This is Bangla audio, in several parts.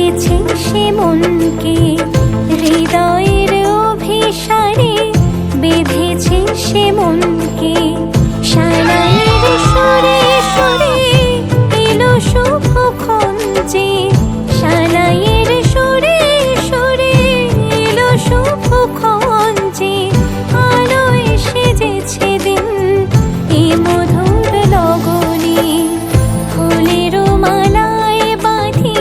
সেজেছে সে মনকে, হৃদয়ের অভিসারে বেঁধেছে সে মনকে। সানাইয়ের সুরে সুরে এলো শুভক্ষণ যে, সানাইয়ের সুরে সুরে এলো শুভক্ষণ যে, আলোয় সেজেছে দিন এ মধুর লগনে। ফুলের মালায় বাঁধি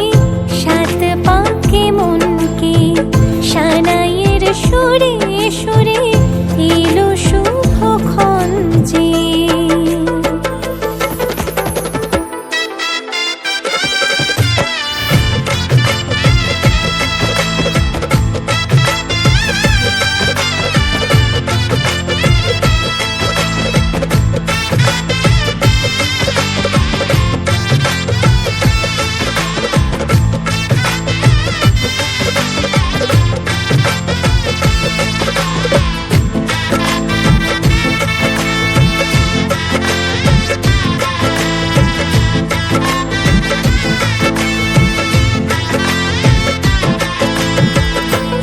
সাত পাকে মনকে, সানাইয়ের সুরে সুরে এলো শুভক্ষণ যে।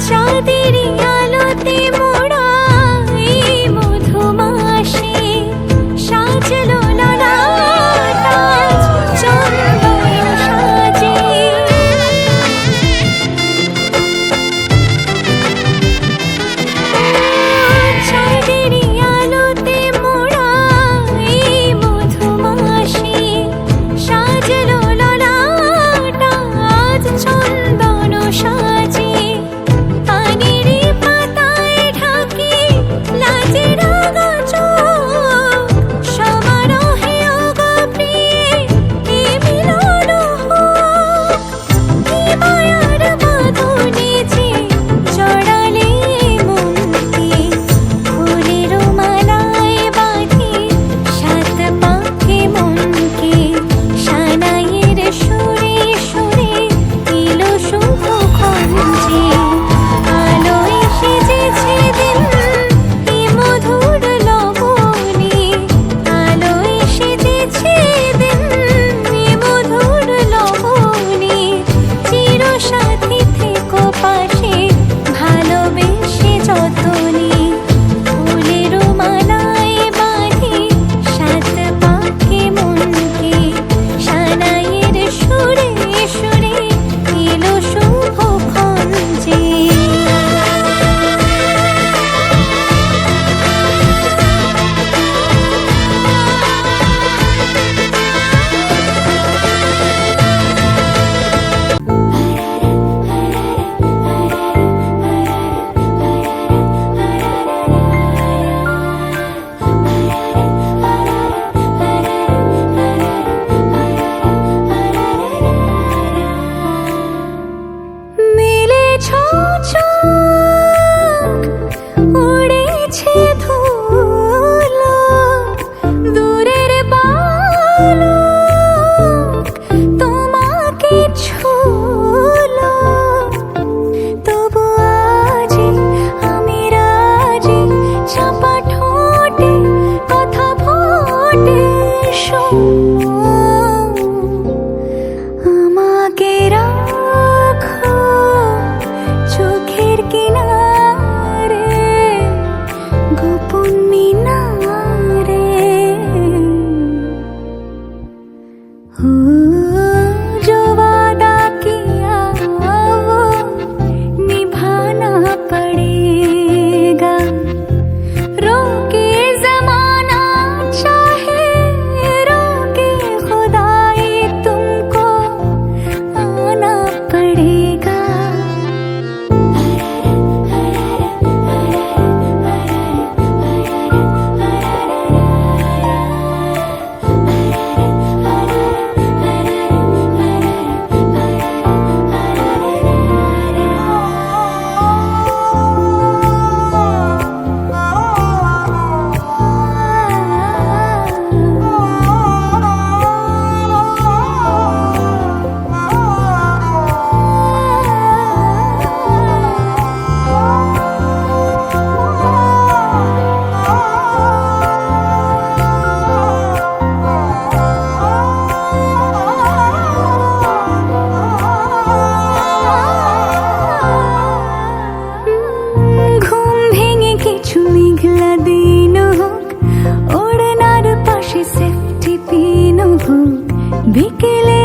চাঁদেরই আলোতে মোড়া এই মধুমাসে, সাজলো ললাট আজ চন্দন সাজে। চাঁদেরই আলোতে মোড়া এই মধুমাসে, সাজলো ললাট আজ চন্দন সাজে। পানির পাতায় ঢাকি লাজের চোখ, সমারোহে ওগো প্রিয়ে এ মিলন হোক। কি মায়ার বাঁধনে যে জড়ালে মনকে, ফুলের মালায় বাঁধি সাত পাকে মনকে, সানাইয়ের সুরে সুরে এলো শুভক্ষণ যে। আলোয় সেজেছে দিন এ মধুর লগনে, আলোয় সেজেছে দিন এ মধুর লগনে। চিরসাথী থেকো পাশে ভালোবেসে যতনে, ফুলের মালায় বাঁধি সাত পাকে মনকে, সানাইয়ের সুরে সুরে এলো শুভক্ষণ যে। মেলেছ চোখ, উড়েছে ধুলো, দূরের বালক তোমাকে ছুলো। তবু আজি আমি রাজি, চাপা ঠোঁটে কথা ফোটে শোনো। আমাকে রাখো চোখের কিনারে, গোপন মিনারে। हो जो वादा किया वो निभाना पड़ेगा, रोके जमाना चाहे रोके বিকেলে